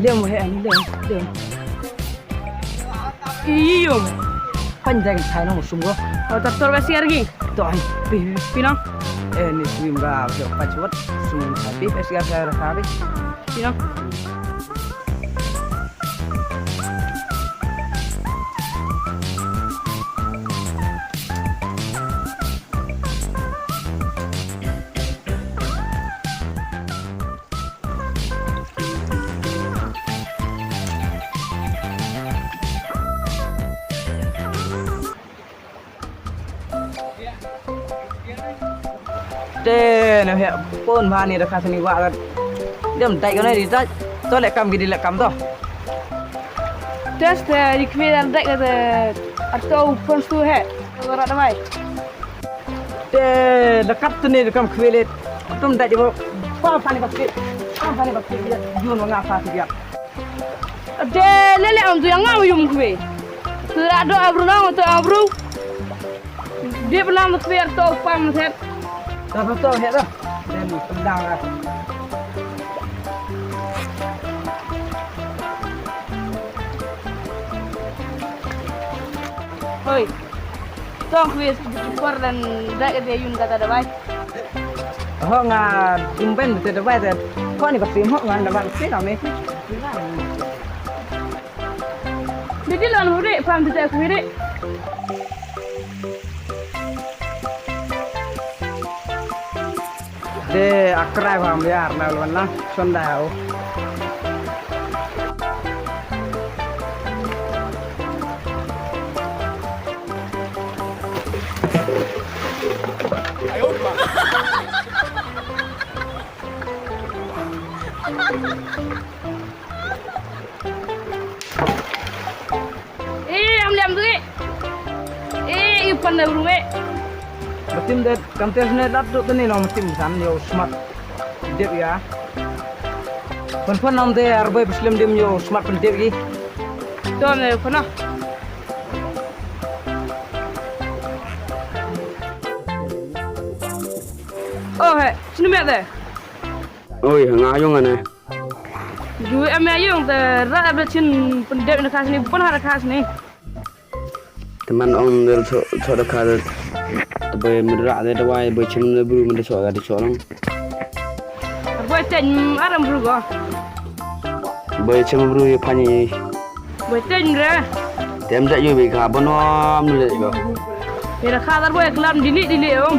Dia mau dia. Iyo. Panjang saya nak musim go. Oh, tak besi lagi. Tuh, Pino? ni swim ga so pacuat semua tapi pesiar saya rasa Pino? Deh, nah ya pun bahan ni dekat sini gua kan. Dia mentai kau ni dia tu lekam gini lekam tu. Tes di kiri dek kata atau pun su he. Kalau ada mai. Deh, dekat tu ni lekam kuilit. Tu mentai dia apa pani bakit. Apa pani bakit dia. Jual mana apa dia. Lele tu yang ngau yum kue. Tidak ada abru nang atau abru. Dia pernah mesti atau pam set. Dah betul ya dah. Dan pedang lah. Oi. Tong kuis super dan dak dia yun kata ada baik. Họ ngà jumben betul dah baik. Kau ni pasti họ ngà dapat sih nama. Jadi lalu huri pam tu tak huri. Deh, akrai paham ya, lalu mana sondau. Am tu ke? Ipan dah rumah. Mesin deh, kantornya dapat tu ni no mesin sana yo smart. Dia ya. Pun nam deh arbai Muslim dia yo smart pun dia lagi. Tu ni pernah. Oh he, sini mana deh? Oi, ngayong ana. Dua ayung deh, rak ada cin pendek nak kasih ni, pun ada kasih ni. Teman ong del so da kada be mudra de da wai be chim de bru mede so ga de so long. Boy ten aram brugo. Be chim bru ye phani. Boy ten re. Tem da yu be ga bonom nu de go. Ira khadar boy klam dili om.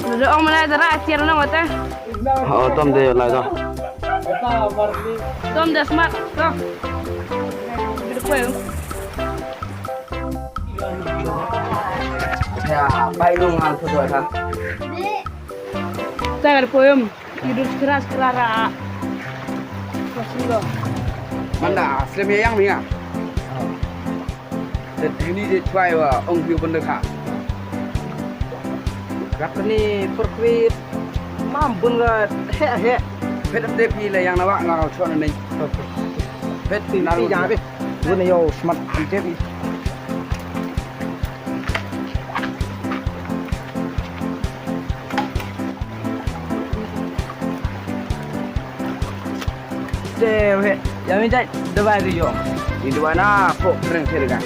Nado ong mana da rak tiar na mata. Ha tom de la da. Tom da smart ko. Bidu boy. Ya, pai lu ngal tu doa kan. Tangan poem hidup keras kerara. Masuk Manda, slim ye yang mi ah. Ini de try wa ong piu benda kha. Rak ni perkuit mampun ga he. Pet de pi le yang na wa ngau chon ni. Pet pi jangan be. Gua ni yo smart pun dia. Deh, yang ni jat dua tu yo. Di dua na po keren keren kan.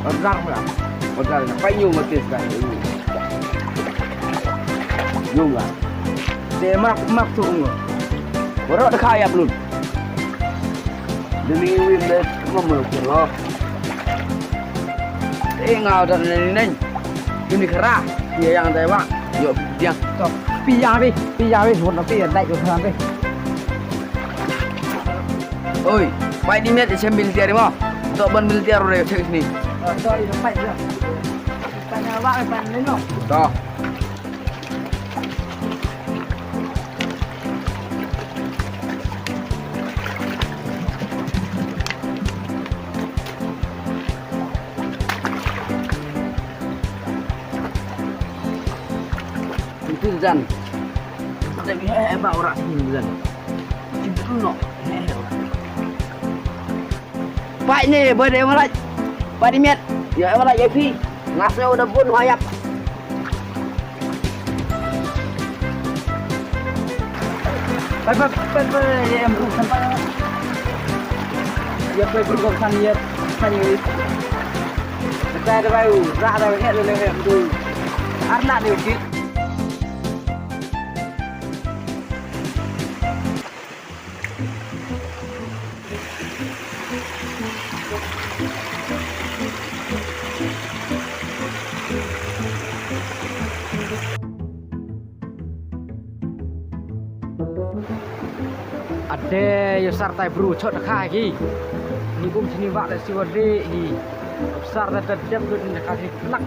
Organ na pai yu mati kan. Yu ga. Deh mak tu ungu. Ora da kaya belum. Demi win de ngomong ko lo. Ngau dan ni. Ini kerah. Dia yang dewa. Yo dia. Pi yang be, buat pi dai ko kan be. Oi, pai di met sem militer mo. Tok ban militer ore cek sini. Sorry, dapat je. Tanya awak pan ni no. Dah. Itu zan. Tapi hebat orang ni zan. Itu no. Pai ni boleh malah. Pai di met. Ya malah ya pi. Ngasih udah pun hayap. ไปem buru sampai yaไปburu kan ya kan ini ada bayu ada bayu le em tu arna ni ukit Ade yo sartai bru chot kha gi ni kum sini wa le siwade gi sar da tetep du ni kha ki nak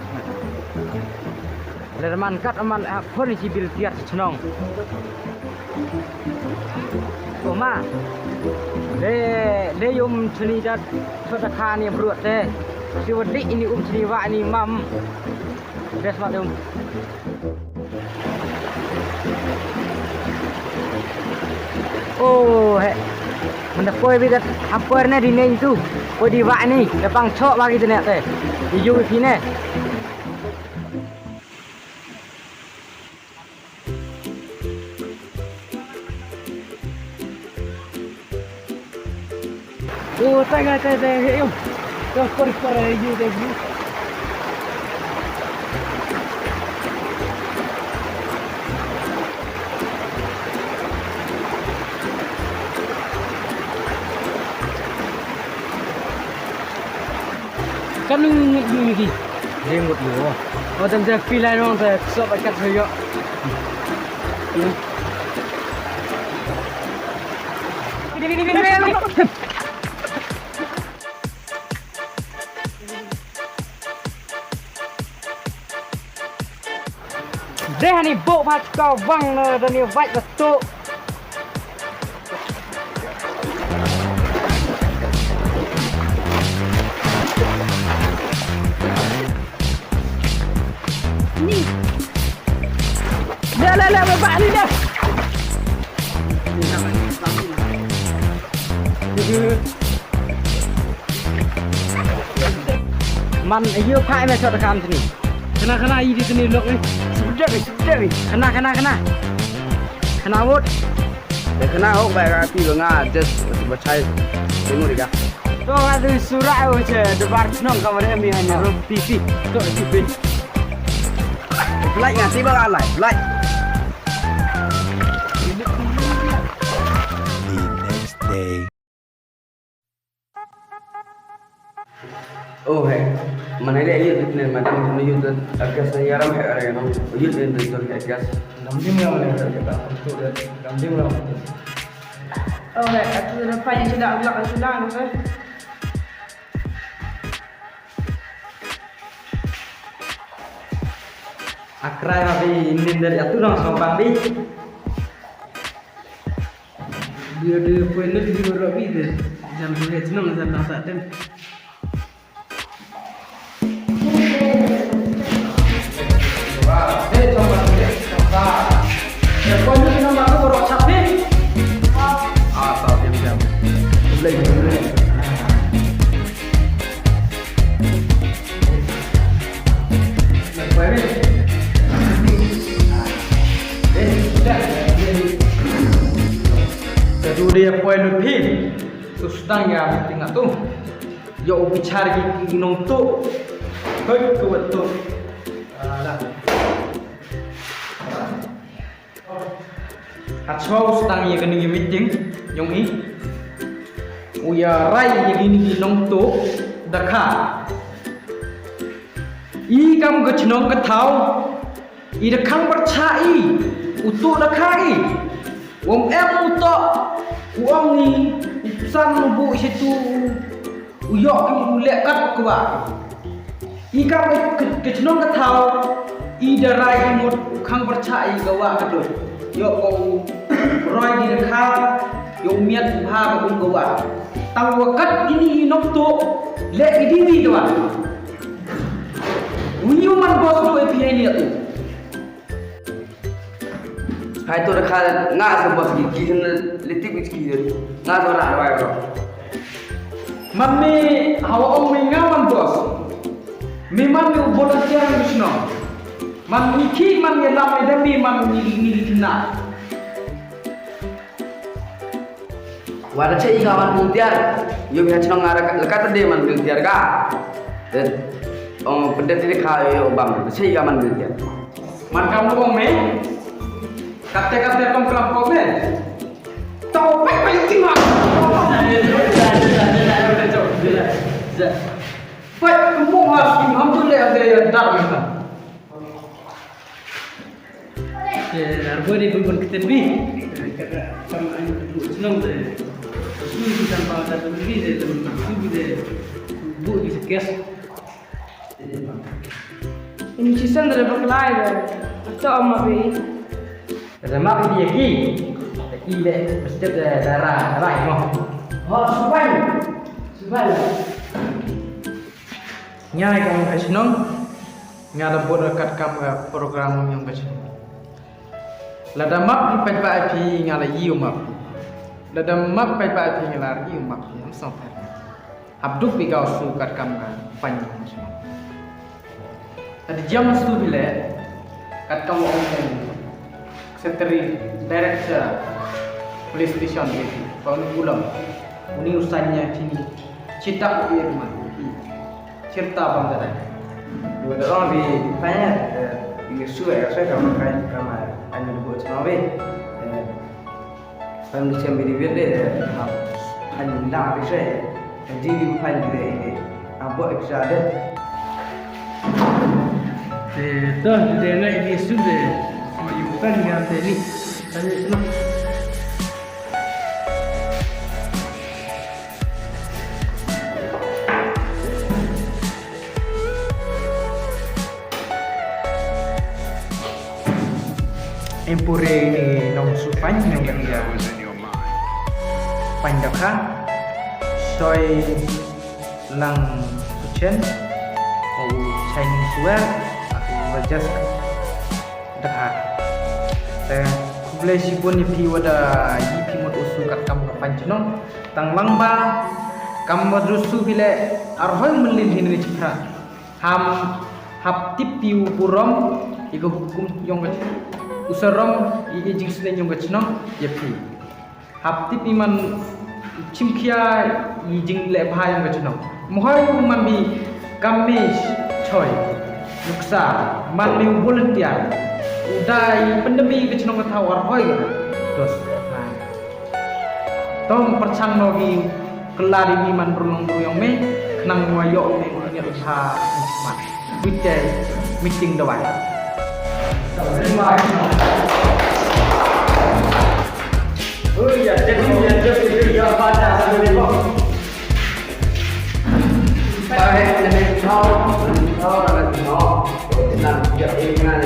le man kat man a phon ci bil tiat chnong o ma le yum chini da chot kha ni bru te siwade ini sini wa ni mam des ma dum Oh, mana koi bidat apa ni di ni tu, koi di wak ni, depan cok bagi tu ni teh, di jauh sini. Oh, tengah, yuk, kor you deh. Kan ni lagi. Rengut lu. Oh, dan saya feel orang saya sok dekat saya. Ini. Dah ni bok pat kau bang dan ni white betul. لا bapak ni dah. Man ayo phai me chot kam sini. Kena i di sini lok ni. Sedap ni. Kena wot. để khả năng hốc bài ra phi nga just bật chay đến một đi cả Tu ada surat je debar senang kamar kami hanya TV. Tu TV. lại ngàn tí bác ăn lại oh hey mana dia yuk ni macam ni yuk tu agak saya ramai orang yang yuk ni tu agak Namjim yang mana kita untuk namjim yang. Oh hey, aku nampak yang sudah belakang sudah tu. Akrai tapi ini dari atu nang sopan di. Dia poin ni di luar bi tu. Jam boleh senang jam nak tak tem. Hey, coba dia. Coba. Ya poin ni nama aku berok sapi. tak dia bisa boleh Poin ni. Dia poin lebih susah ya tinggal tu yo bicara gini nonton hei kebetul lah Hatsau sedang ya kena meeting yang ini uya rai yang ini nonton dekah i kam gechnong ketau i dekang percai utuk dekai wong utok uang ni san bu situ uyok ki ulek kat kwa ika ke chnong ka thau i darai mot khang percai gawa ka do yo ko roi di kha yo miat bha ka gawa taw kat ini nok to le idi di do unyu man bos do epi ni tu hai tu rakha nga se bos ki litik ki nga tu ra bai bro mami hawa om ngawan bos memang ni volunteer misno man iki man ya lam demi man ni kena Wada cai kawan militer. Yo biasa cenong ngara lekat tadi man militer ka. Dan pendet ini kau bang. Cai kawan militer. Man kamu bang me? Kata-kata kamu kelompok me? Tahu apa yang tinggal? Baik, kamu harus alhamdulillah ada yang dalam kita. Arbo ni pun kita bi. Kamu senang deh. Ini tanpa ada beli deh, beli deh. Bu di sekias. Ini cisan dari berkelai deh. Atau amma be. Ada mak dia ki. Ki deh, mesti darah mau. Oh, subai. Nyai kamu kesenong. Nyada bodoh kat kamu program yang kesenong. Lada map pai pai pi ngala yiu map. Lada map pai pai pi ngala yiu map yang sampai. Abduk pi kau su kat kam kan panjang semua. Ada jam su bile kat kamu orang seteri director police station ni. Kau ni pulang. Ini usahanya sini. Cita dia rumah. Cerita bangsa. Dua orang di tanya ini suai kamu kan kamar. Anu buat semua Anu macam video deh, anu dah bisa. Jadi bukan juga ini, buat ekstra deh. Tuh, dia nak ini sudah, bukan yang tadi. Tanya senang. Empure ini nong supan yang dia pandakan soy lang sucen Chinese wear atau jas dekat dan boleh si pun ipi wada ipi mot usu kat kamu panjenong tang langba kamu rusu bile arhoy melin hini cepra ham hap tipiu purom iko hukum yang usarom ini jing sudah nyong kacnong yapi haptip iman cimkia i jing le bahaya yang kacnong mohoi mambi kamis choi nuksa man mi volunteer udai pandemi kacnong kathawar hoi terus tom percang nogi kelari iman berulung yang me kenang wayo me ngir ha mat weekday meeting dawai. Oh ya, jadi dia baca sambil ni kok. Baik, jadi kau nak nak dia ingat